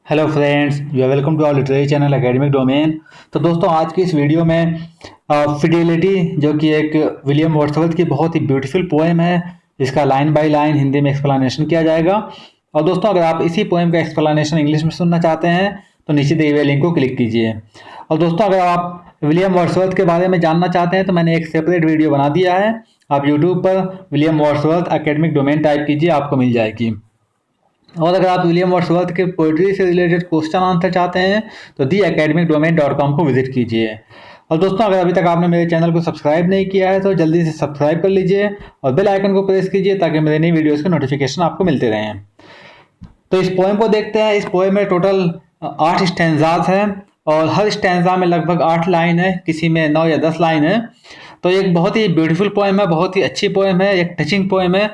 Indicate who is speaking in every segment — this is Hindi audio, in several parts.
Speaker 1: Hello friends, you are welcome to our literary channel academic domain. तो दोस्तों, आज की इस वीडियो में फिडेलिटी, जो कि एक विलियम वर्ड्सवर्थ की बहुत ही ब्यूटीफुल पोएम है, इसका लाइन बाय लाइन हिंदी में एक्सप्लेनेशन किया जाएगा। और दोस्तों, अगर आप इसी पोएम का एक्सप्लेनेशन इंग्लिश में सुनना चाहते हैं तो नीचे दिए हुए लिंक को क्लिक कीजिए। और दोस्तों, अगर आप विलियम वर्ड्सवर्थ के बारे में जानना चाहते हैं तो मैंने एक सेपरेट वीडियो बना दिया है। आप यूट्यूब पर William Wordsworth academic domain type कीजिए, आपको मिल जाएगी। और अगर आप विलियम वर्ड्सवर्थ के पोइट्री से रिलेटेड क्वेश्चन आंसर चाहते हैं तो दी academicdomain.com को विजिट कीजिए। और दोस्तों, अगर अभी तक आपने मेरे चैनल को सब्सक्राइब नहीं किया है तो जल्दी से सब्सक्राइब कर लीजिए और बेल आइकन को प्रेस कीजिए ताकि मेरे नई वीडियोस के नोटिफिकेशन आपको मिलते रहें। तो इस पोएम को देखते हैं। इस पोएम में टोटल 8 स्टैंजाज हैं और हर स्टैंजा में लगभग 8 लाइन है, किसी में 9 या 10 लाइन है। तो एक बहुत ही ब्यूटीफुल पोएम है, बहुत ही अच्छी पोएम है, एक टचिंग पोएम है।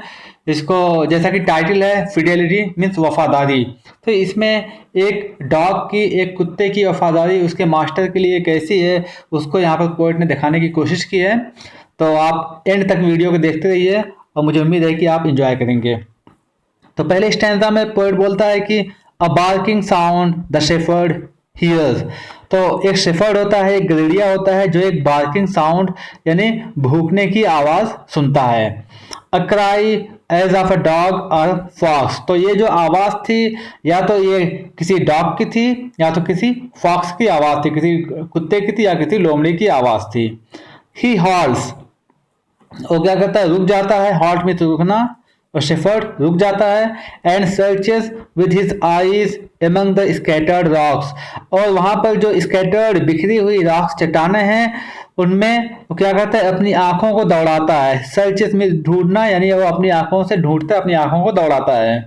Speaker 1: इसको जैसा कि टाइटल है फिडेलिटी मीन्स वफादारी, तो इसमें एक डॉग की, एक कुत्ते की वफादारी उसके मास्टर के लिए कैसी है उसको यहाँ पर पोएट ने दिखाने की कोशिश की है। तो आप एंड तक वीडियो को देखते रहिए और मुझे उम्मीद है कि आप इंजॉय करेंगे। तो पहले स्टैंजा में पोएट बोलता है कि a barking sound the shepherd hears. तो एक शेफर्ड होता है, एक गलेरिया होता है जो एक बार्किंग साउंड यानी भूखने की आवाज सुनता है। A cry as of a dog और फॉक्स, तो ये जो आवाज थी या तो ये किसी डॉग की थी या तो किसी फॉक्स की आवाज थी, किसी कुत्ते की थी या किसी लोमड़ी की आवाज थी। ही हॉल्स, वो क्या करता है, रुक जाता है। हॉल्ट में तो रुकना, और शेफर्ड रुक जाता है। And searches with his eyes among the scattered rocks, और वहां पर जो स्कैटर्ड बिखरी हुई रॉक्स चट्टाने हैं उनमें वो क्या करता है, अपनी आंखों को दौड़ाता है। सर्चेस में ढूंढना, यानी वो अपनी आंखों से ढूंढता है, अपनी आंखों को दौड़ाता है।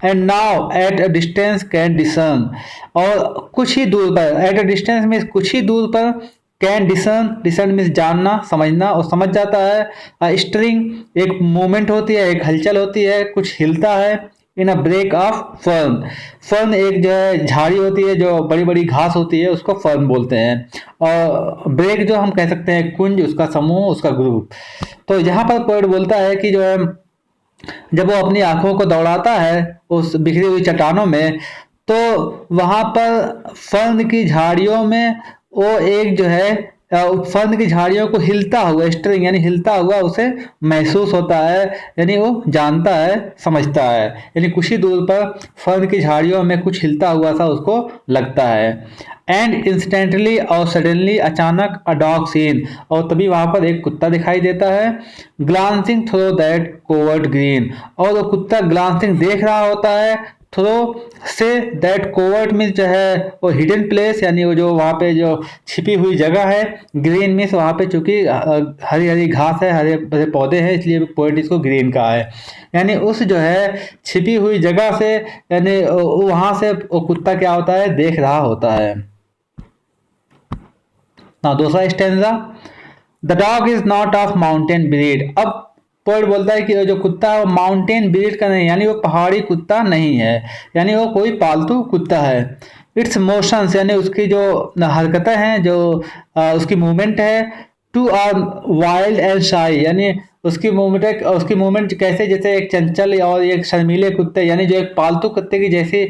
Speaker 1: And now at a distance can discern, और कुछ ही दूर पर, एट अ डिस्टेंस में कुछ ही दूर पर, कैन डिसन, डिसन मीन्स जानना, समझना, और समझ जाता है। स्ट्रिंग एक मूवमेंट होती है, एक हलचल होती है, कुछ हिलता है। In a break of fern, fern एक जो है झाड़ी होती है, जो बड़ी बड़ी घास होती है, उसको फर्न बोलते हैं। और ब्रेक जो हम कह सकते हैं कुंज, उसका समूह, उसका ग्रुप। तो यहाँ पर पोएट बोलता है कि जो है जब वो अपनी आंखों को दौड़ाता है उस बिखरी हुई चट्टानों में, तो वहां पर फर्न की झाड़ियों में वो एक जो है फर्न की झाड़ियों को हिलता हुआ, स्ट्रिंग यानी हिलता हुआ उसे महसूस होता है, यानी वो जानता है, समझता है। यानी कुछ ही दूर पर फर्न की झाड़ियों में कुछ हिलता हुआ सा उसको लगता है। एंड इंस्टेंटली, और सडनली, अचानक, अ डॉग सीन, और तभी वहां पर एक कुत्ता दिखाई देता है। Glancing through that covert green, और वो कुत्ता ग्लांसिंग देख रहा होता है, throw say that covert means जो है वो हिडन प्लेस, यानी वो जो वहाँ पे जो छिपी हुई जगह है। ग्रीन मीन्स वहाँ पे चूंकि हरी हरी घास है, हरे भरे पौधे हैं, इसलिए पोएट इसको ग्रीन कहा है। यानी उस जो है छिपी हुई जगह से, यानी वहां से वो कुत्ता क्या होता है, देख रहा होता है। ना दूसरा stanza, the dog is not of mountain breed. अब पोएट बोलता है कि जो कुत्ता है वो माउंटेन ब्रीड का नहीं, यानी वो पहाड़ी कुत्ता नहीं है, यानी वो कोई पालतू कुत्ता है। इट्स मोशंस, यानी उसकी जो हरकतें हैं, जो उसकी मूवमेंट है, टू आर वाइल्ड एंड शाई, यानी उसकी मूवमेंट कैसे, जैसे एक चंचल और एक शर्मीले कुत्ते, यानी जो एक पालतू कुत्ते की जैसी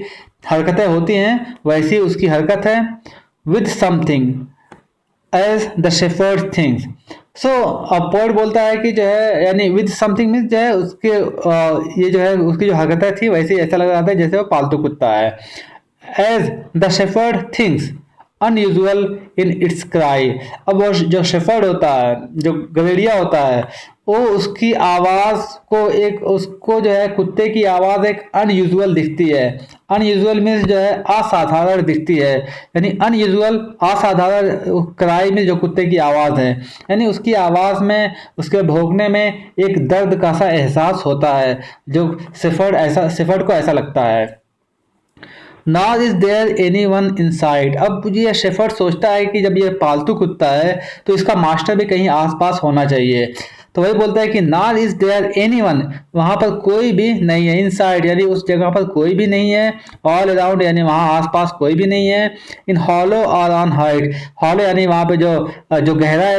Speaker 1: हरकतें होती हैं वैसी उसकी हरकत है। With something as the shepherd thinks, so poet बोलता है कि जो है, यानी विद समथिंग मीन्स जो है उसके ये जो है उसकी जो हरकतें थी वैसे ऐसा लग रहा था जैसे वो पालतू कुत्ता है। As the shepherd thinks unusual in its cry, अब वो जो शेफर्ड होता है, जो गवेड़िया होता है, वो उसकी आवाज को, एक उसको जो है कुत्ते की आवाज एक अनयूजुअल दिखती है। अनयूजुअल मीन्स जो है असाधारण दिखती है, यानी अनयूजुअल, असाधारण क्राई में जो कुत्ते की आवाज है, यानी उसकी आवाज में, उसके भौंकने में एक दर्द का सा एहसास होता है, जो शेफर्ड को ऐसा लगता है। Nor is there any one inside, अब ये शेफर्ड सोचता है कि जब ये पालतू कुत्ता है तो इसका मास्टर भी कहीं आसपास होना चाहिए। तो वही बोलता है कि nor is there any one, वहां पर कोई भी नहीं है। इनसाइड यानी उस जगह पर कोई भी नहीं है। ऑल अराउंड यानी वहां आसपास कोई भी नहीं है। इन हॉलो और ऑन हाइट, हॉलो यानी वहां पे जो जो गहरा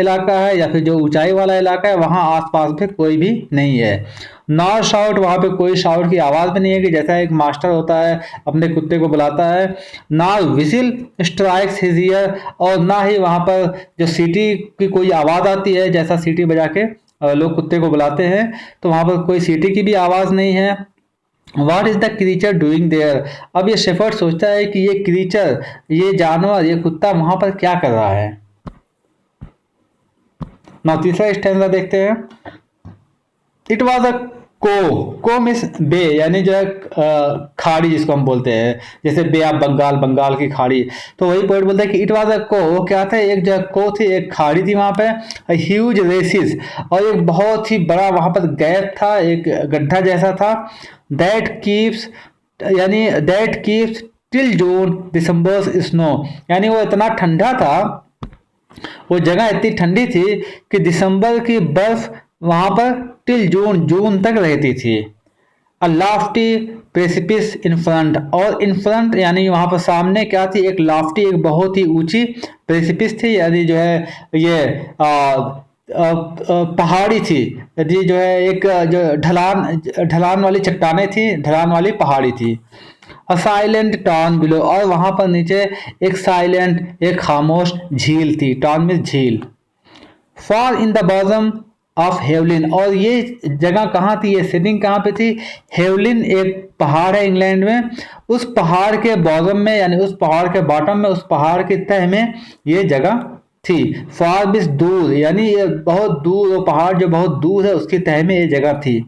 Speaker 1: इलाका है या फिर जो ऊंचाई वाला इलाका है, वहां आसपास भी कोई भी नहीं है। नॉट शाउट, वहाँ पे कोई शाउट की आवाज़ भी नहीं है कि जैसा एक मास्टर होता है अपने कुत्ते को बुलाता है। ना विजिल स्ट्राइक्स हिज ईयर, और ना ही वहाँ पर जो सीटी की कोई आवाज़ आती है, जैसा सीटी बजा के लोग कुत्ते को बुलाते हैं, तो वहाँ पर कोई सीटी की भी आवाज़ नहीं है। What is the creature doing there? अब ये शेफर्ड सोचता है कि ये क्रीचर, ये जानवर, ये कुत्ता वहां पर क्या कर रहा है। ना तीसरा स्टैंजा देखते हैं। इट वॉज अ को मीन्स बे, यानी जो है खाड़ी जिसको हम बोलते हैं, जैसे बे ऑफ बंगाल, बंगाल की खाड़ी। तो वही पोएट बोलता है कि इट वॉज अ को, वो क्या था, एक जो को थी, एक खाड़ी थी वहां पे, ह्यूज रेसिस, और एक बहुत ही बड़ा वहां पर गैप था, एक गड्ढा जैसा था। दैट कीप्स, यानी that keeps till June December snow, यानी वो इतना ठंडा था, वो जगह इतनी ठंडी थी कि दिसंबर की बर्फ वहां पर टिल जून, जून तक रहती थी। अ लाफ्टी प्रेसिपिस इन फ्रंट, और इन फ्रंट यानी वहां पर सामने क्या थी, एक लाफ्टी, एक बहुत ही ऊंची प्रेसिपिस थी, यानी जो है ये पहाड़ी थी, यदि जो है एक जो ढलान ढलान वाली चट्टाने थी, ढलान वाली पहाड़ी थी। अ साइलेंट टॉन बिलो, और वहां पर नीचे एक साइलेंट, एक खामोश झील थी, टॉन में झील। For in the bosom of हेवलिन, और ये जगह कहाँ थी, ये सिटिंग कहाँ पे थी, हेवलिन एक पहाड़ है इंग्लैंड में, उस पहाड़ के बॉजम में, यानी उस पहाड़ के बॉटम में, उस पहाड़ के तह में ये जगह थी। फार बिस दूर, यानी ये बहुत दूर, वो पहाड़ जो बहुत दूर है उसकी तह में ये जगह थी।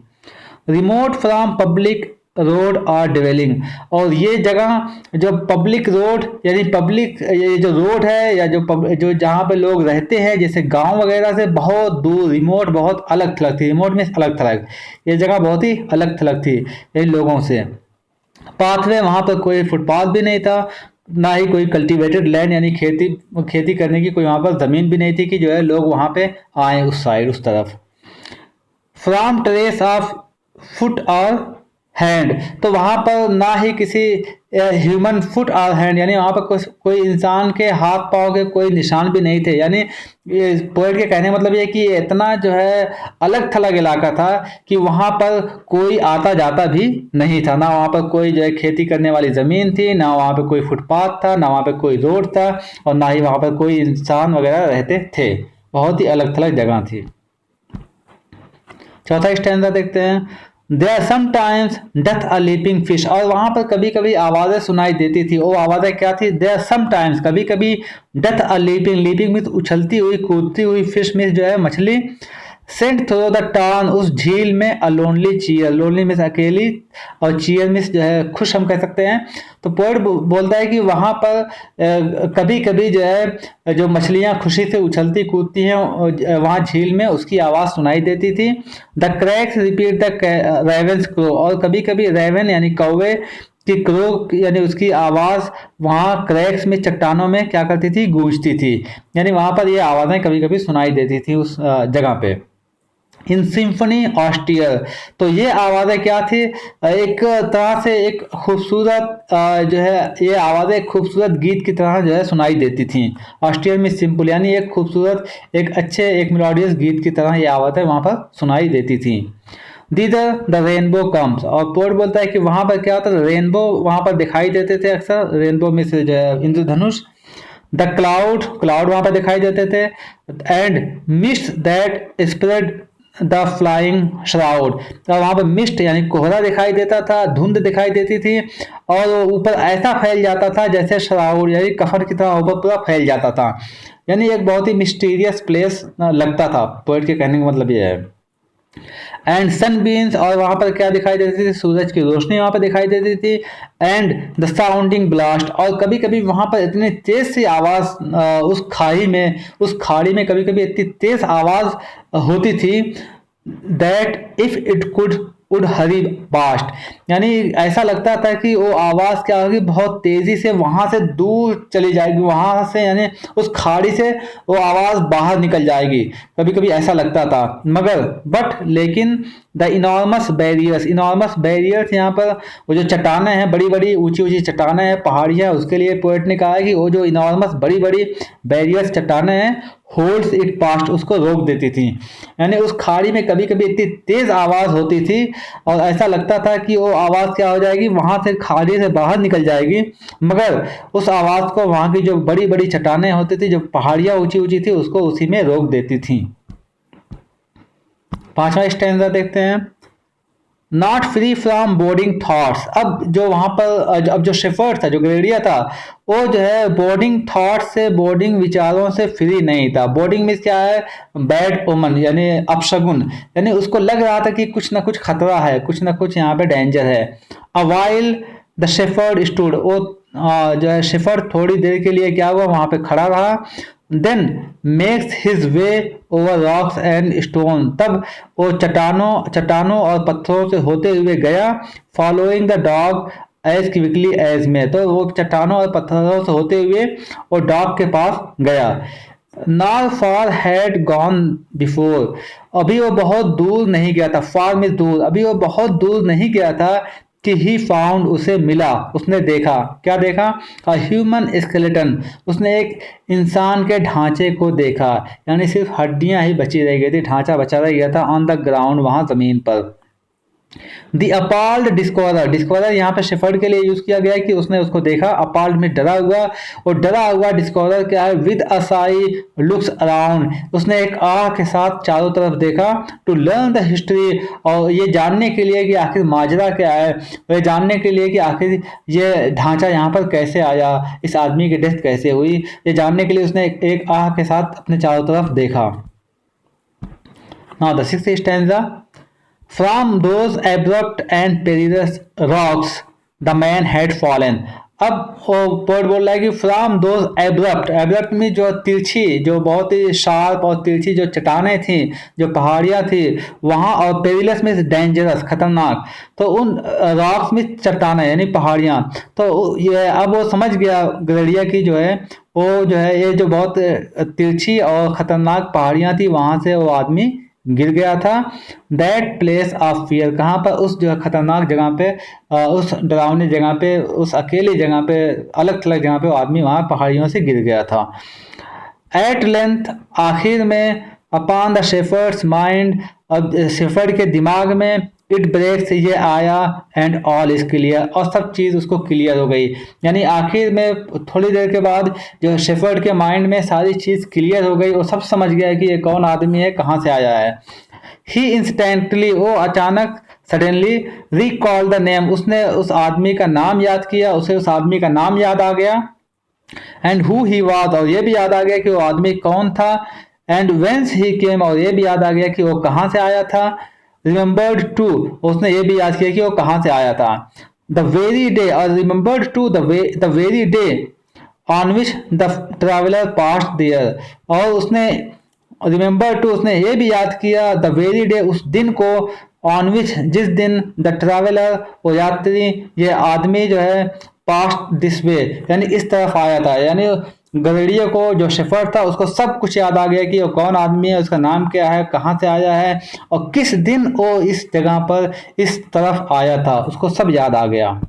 Speaker 1: रिमोट फ्रॉम पब्लिक रोड और डिवेलिंग, और ये जगह जो पब्लिक रोड, यानी पब्लिक ये जो रोड है, या जो जहाँ पे लोग रहते हैं, जैसे गांव वगैरह से बहुत दूर, रिमोट बहुत अलग थलग थी, रिमोट में अलग थलग, ये जगह बहुत ही अलग थलग थी इन लोगों से। पाथवे, वहां पर कोई फुटपाथ भी नहीं था, ना ही कोई कल्टीवेटेड लैंड, यानी खेती करने की कोई वहां पर जमीन भी नहीं थी कि जो है लोग वहां पे आए उस साइड, उस तरफ। फ्रॉम ट्रेस ऑफ फुट और हैंड, तो वहां पर ना ही किसी ह्यूमन फुट और हैंड, यानी वहां पर कोई इंसान के हाथ पांव के कोई निशान भी नहीं थे। यानी ये पोएट के कहने का मतलब ये कि इतना जो है अलग थलग इलाका था कि वहां पर कोई आता जाता भी नहीं था, ना वहां पर कोई जो है खेती करने वाली जमीन थी, ना वहां पर कोई फुटपाथ था, ना वहां पर कोई रोड था, और ना ही वहां पर कोई इंसान वगैरह रहते थे। बहुत ही अलग थलग जगह थी। चौथा स्टैंजा देखते हैं। There sometimes doth a leaping fish, और वहां पर कभी कभी आवाजें सुनाई देती थी। वो आवाजें क्या थी, देयर समटाइम्स, कभी कभी, डथ अ लीपिंग, लीपिंग में उछलती हुई कूदती हुई, फिश में जो है मछली, सेंट थ्रू द टाउन, उस झील में, अ लोनली चीयर, लोनली में अकेली, और चीयर में जो है खुश हम कह सकते हैं। तो पोएट बोलता है कि वहां पर कभी कभी जो है जो मछलियां खुशी से उछलती कूदती हैं वहां झील में, उसकी आवाज सुनाई देती थी। The cracks repeat the ravens crow, और कभी कभी रेवन यानी कौवे की क्रो, यानी उसकी आवाज वहां क्रैक्स में, चट्टानों में क्या करती थी, गूंजती थी। यानी वहां पर ये आवाजें कभी कभी सुनाई देती थी उस जगह पे। इन सिम्फनी ऑस्टियर, तो ये आवाज़ें क्या थी, एक तरह से एक खूबसूरत जो है ये आवाज़ें एक खूबसूरत गीत की तरह जो है सुनाई देती थी। ऑस्टियर में सिंपल, यानी एक खूबसूरत, एक अच्छे, एक मेलोडियस गीत की तरह ये आवाज़ें वहाँ पर सुनाई देती थी। दीदर द रेनबो कम्स, और पोएट बोलता है कि वहाँ पर क्या होता था, रेनबो वहाँ पर दिखाई देते थे अक्सर, रेनबो में से जो है इंद्रधनुष। द क्लाउड, क्लाउड वहां पर दिखाई देते थे। And mist that spread the flying shroud, और वहां पर मिस्ट यानी कोहरा दिखाई देता था, धुंध दिखाई देती थी, और वो ऊपर ऐसा फैल जाता था जैसे श्राउड यानी कफन की तरह ऊपर पूरा फैल जाता था। यानी एक बहुत ही मिस्टीरियस प्लेस लगता था। पोएट के कहने का मतलब यह है। एंड सनबीन्स, और वहां पर क्या दिखाई देती थी, सूरज की रोशनी वहां पर दिखाई देती थी। एंड द साउंडिंग ब्लास्ट, और कभी कभी वहां पर इतनी तेज सी आवाज उस खाड़ी में कभी कभी इतनी तेज आवाज होती थी, that if it could would Hari past, यानी ऐसा लगता था कि वो आवाज क्या होगी, बहुत तेजी से वहां से दूर चली जाएगी, वहां से यानी उस खाड़ी से वो आवाज बाहर निकल जाएगी। कभी कभी ऐसा लगता था, मगर लेकिन द इनॉर्मस बैरियर्स, यहाँ पर वो जो चट्टाने हैं, बड़ी बड़ी ऊंची ऊंची चट्टाने हैं, पहाड़ियां, उसके लिए पोएट ने कहा है कि वो जो इनॉर्मस बड़ी बड़ी बैरियर्स चट्टाने हैं, होल्ड्स इट पास्ट, उसको रोक देती थी। यानी उस खाड़ी में कभी कभी इतनी तेज आवाज होती थी और ऐसा लगता था कि वो आवाज क्या हो जाएगी, वहां से खाड़ी से बाहर निकल जाएगी, मगर उस आवाज को वहां की जो बड़ी बड़ी चट्टानें होती थी, जो पहाड़ियां ऊंची ऊंची थी, उसको उसी में रोक देती थी। पांचवा स्टैंजा देखते हैं, not free from boarding thoughts. अब जो वहां पर अब जो शेफर्ड था, जो ग्रेडिया था, वो जो है बोर्डिंग थॉट से, बोर्डिंग विचारों से फ्री नहीं था। बोर्डिंग मीन्स क्या है, बैड ओमन, यानी अपशगुन, यानी उसको लग रहा था कि कुछ ना कुछ खतरा है, कुछ ना कुछ यहाँ पे डेंजर है। A while the shepherd stood, वो जो है शेफर्ड थोड़ी देर के लिए क्या हुआ, वहां पे खड़ा रहा। Then makes his way over rocks and stones, तब वो चट्टानों और पत्थरों से होते हुए गया। Following the dog as quickly as may, तो वो चट्टानों और पत्थरों से होते हुए वो डॉग के पास गया। Nor far had gone before, अभी वो बहुत दूर नहीं गया था, फार में दूर, अभी वो बहुत दूर नहीं गया था कि ही फाउंड, उसे मिला, उसने देखा, क्या देखा, अ ह्यूमन स्केलेटन, उसने एक इंसान के ढांचे को देखा, यानी सिर्फ हड्डियां ही बची रह गई थी, ढांचा बचा रह गया था, ऑन द ग्राउंड, वहां जमीन पर। द अपाल्ड डिस्कवरर, डिस्कवरर यहाँ पे शेफर्ड के लिए यूज किया गया है कि उसने उसको देखा, अपाल्ड में डरा हुआ, और डरा हुआ डिस्कवरर क्या है, विद असाई लुक्स अराउंड, उसने एक आह के साथ चारों तरफ देखा। टू लर्न द हिस्ट्री, और ये जानने के लिए कि आखिर माजरा क्या है, और ये जानने के लिए कि आखिर ये ढांचा यहाँ पर कैसे आया, इस आदमी की डेथ कैसे हुई, ये जानने के लिए उसने एक आह के साथ अपने चारों तरफ देखा। Now the sixth stanza, From those abrupt and perilous rocks the man had fallen। अब वो पोएट बोल रहा है कि फ्रॉम दोज एब्रप्ट, एब्रप्ट में जो तिरछी, जो बहुत ही शार्प और तिरछी जो चट्टानें थी, जो पहाड़ियाँ थी वहाँ, और पेरिलस में डेंजरस, खतरनाक, तो उन रॉक्स में चट्टानें यानी पहाड़ियाँ, तो ये अब वो समझ गया ग्रेडिया की जो है, वो जो है ये जो बहुत तिरछी और खतरनाक पहाड़ियाँ थी, वहाँ से वो आदमी गिर गया था। दैट प्लेस ऑफ फियर, कहाँ पर, उस जो खतरनाक जगह पे, उस डरावनी जगह पे, उस अकेली जगह पे, अलग थलग जगह पे वो आदमी वहां पहाड़ियों से गिर गया था। एट लेंथ, आखिर में, अपॉन द शेफर्ड्स माइंड, अब शेफर्ड के दिमाग में, इट ब्रेक्स, ये आया, एंड ऑल इज क्लियर, और सब चीज़ उसको क्लियर हो गई। यानी आखिर में थोड़ी देर के बाद जो शेफर्ड के माइंड में सारी चीज़ क्लियर हो गई, वो सब समझ गया कि ये कौन आदमी है, कहाँ से आया है। ही इंस्टेंटली, वो अचानक, सडनली, रिकॉल द नेम, उसने उस आदमी का नाम याद किया, उसे उस आदमी का नाम याद आ गया। एंड हु ही वाज, और ये भी याद आ गया कि वो आदमी कौन था। एंड वेंस ही केम, और ये भी याद आ गया कि वो कहाँ से आया था। रिमेंबर्ड टू, उसने ये भी याद किया कि वो कहाँ से आया था। द वेरी डे, और remembered to the very day on which the traveller passed there, और उसने रिमेंबर टू, उसने ये भी याद किया, द वेरी डे, उस दिन को, ऑन विच, जिस दिन, द ट्रैवलर, वो यात्री, ये आदमी जो है, पास्ट दिस वे, यानी इस तरफ आया था। यानी गलेडियो को, जो शेफर्ड था, उसको सब कुछ याद आ गया कि वो कौन आदमी है, उसका नाम क्या है, कहाँ से आया है, और किस दिन वो इस जगह पर इस तरफ आया था, उसको सब याद आ गया।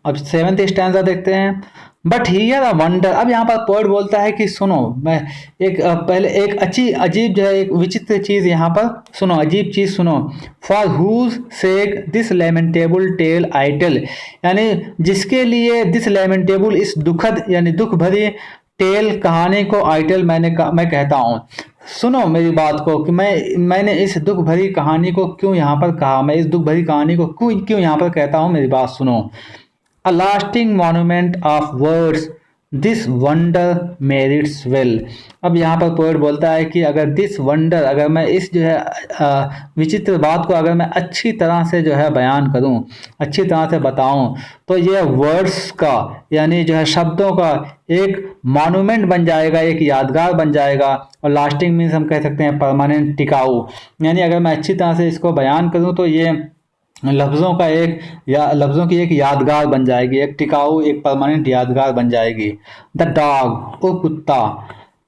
Speaker 1: अब सेवेंथ स्टैंजा देखते हैं। बट हियर अ वंडर, अब यहाँ पर पोएट बोलता है कि सुनो, मैं एक पहले एक अच्छी अजीब जो है, एक विचित्र चीज यहाँ पर सुनो, अजीब चीज सुनो। For whose sake this lamentable tale I tell, यानी जिसके लिए, दिस लेमेंटेबल, इस दुखद यानी दुख भरी, टेल कहानी को, आई टेल मैं कहता हूँ। सुनो मेरी बात को कि मैंने इस दुख भरी कहानी को क्यों यहाँ पर कहा, मैं इस दुख भरी कहानी को क्यों क्यों यहाँ पर कहता हूँ, मेरी बात सुनो। A lasting monument of words, this wonder merits well। अब यहाँ पर पोएट बोलता है कि अगर दिस वंडर, अगर मैं इस जो है विचित्र बात को अगर मैं अच्छी तरह से जो है बयान करूँ, अच्छी तरह से बताऊँ, तो ये वर्ड्स का, यानी जो है शब्दों का एक मॉन्यूमेंट बन जाएगा, एक यादगार बन जाएगा। और लास्टिंग मीन्स हम कह सकते हैं परमानेंट, टिकाऊ, यानी अगर मैं अच्छी तरह से इसको बयान करूँ तो ये लफ्ज़ों का एक, या लफ्ज़ों की एक यादगार बन जाएगी, एक टिकाऊ, एक परमानेंट यादगार बन जाएगी। द डॉग, वो कुत्ता,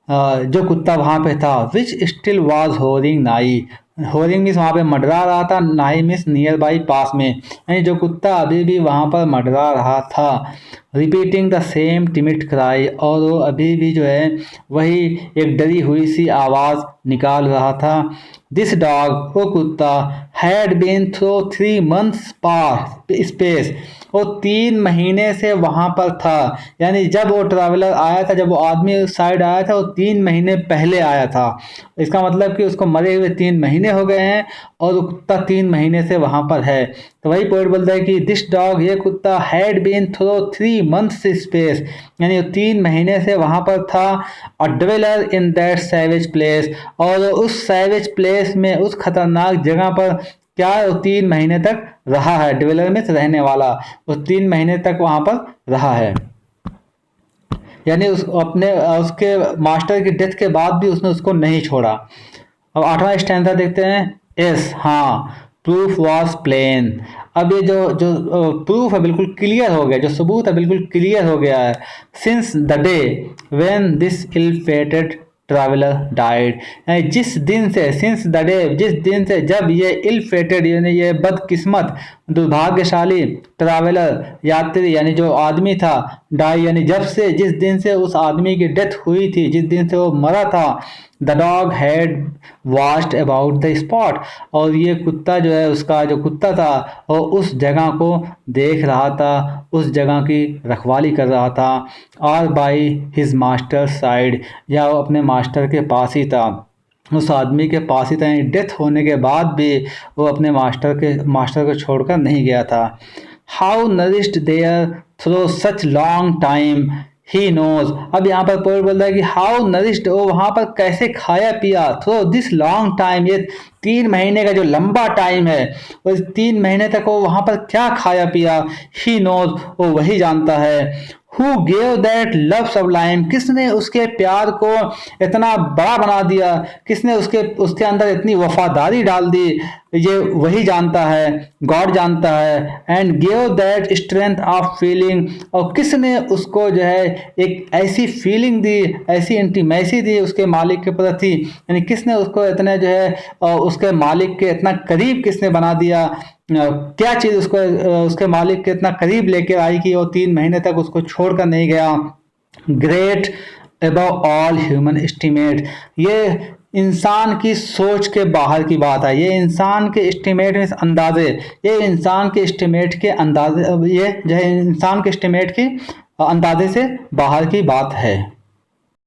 Speaker 1: जो कुत्ता वहाँ पे था, विच स्टिल वाज होरिंग नाई, होरिंग मीन्स वहाँ पे मंडरा रहा था, नाई मीन्स नियर बाई, पास में, यानी जो कुत्ता अभी भी वहाँ पर मंडरा रहा था। Repeating the same timid cry, और वो अभी भी जो है वही एक डरी हुई सी आवाज़ निकाल रहा था। दिस डॉग, वो कुत्ता, हैड बीन थ्रू 3 months पास स्पेस, वो 3 महीने से वहाँ पर था। यानी जब वो ट्रैवलर आया था, जब वो आदमी उस साइड आया था, वो 3 महीने पहले आया था। इसका मतलब कि उसको मरे हुए 3 महीने हो गए हैं और वो कुत्ता 3 महीने से वहाँ पर है। तो वही पोएट बोलता है कि दिस डॉग, ये कुत्ता, had been through 3 months space, यानी वो 3 महीने से वहाँ पर था। A dweller in that savage place, और उस सैवेज प्लेस में, उस खतरनाक जगह पर क्या वो 3 महीने तक रहा है। ड्वेलर में रहने वाला, वो 3 महीने तक वहाँ पर रहा है। यानी उस अपने उसके मास्टर की डेथ के बाद भी उसने उसको नहीं छोड़ा। अब 8वां स्टैंजा देखते हैं। यस, हाँ, प्रूफ वॉज प्लेन। अब ये जो जो प्रूफ है बिल्कुल क्लियर हो गया, जो सबूत है बिल्कुल क्लियर हो गया है। Since the day when this ill fated traveller died, जिस दिन से, सिंस द डे, जिस दिन से, जब ये इल फेटेड यानी ये बदकिस्मत, दुर्भाग्यशाली, ट्रैवलर यात्री यानी जो आदमी था, डाई यानी जब से, जिस दिन से उस आदमी की डेथ हुई थी, जिस दिन से वो मरा था, the dog had watched about the spot, और ये कुत्ता जो है, उसका जो कुत्ता था वो उस जगह को देख रहा था, उस जगह की रखवाली कर रहा था। और बाई हिज मास्टर साइड, या वो अपने मास्टर के पास ही था, उस आदमी के पास ही था। डेथ होने के बाद भी वो अपने मास्टर को छोड़कर नहीं गया था। How nourished there through such long time he knows. अब यहाँ पर पोएट बोल रहा है कि हाउ नरिश्ड, वो वहाँ पर कैसे खाया पिया, थ्रू दिस लॉन्ग टाइम, ये 3 महीने का जो लंबा टाइम है, उस 3 महीने तक वो वहाँ पर क्या खाया पिया, ही नोज, वो वही जानता है। Who gave that love Sublime, किसने उसके प्यार को इतना बड़ा बना दिया, किसने उसके अंदर इतनी वफादारी डाल दी, ये वही जानता है, गॉड जानता है। And give that strength of feeling, और किसने उसको जो है एक ऐसी फीलिंग दी, ऐसी इंटीमेसी दी उसके मालिक के प्रति, यानी किसने उसको इतने जो है उसके मालिक के इतना करीब किसने बना दिया, क्या चीज़ उसको उसके मालिक के इतना करीब लेके आई कि वो 3 महीने तक उसको छोड़कर नहीं गया। Great above all human estimate, ये इंसान की सोच के बाहर की बात है, ये इंसान के एस्टिमेट में अंदाजे, ये इंसान के एस्टिमेट के अंदाजे, ये जो है इंसान के एस्टिमेट के अंदाजे से बाहर की बात है।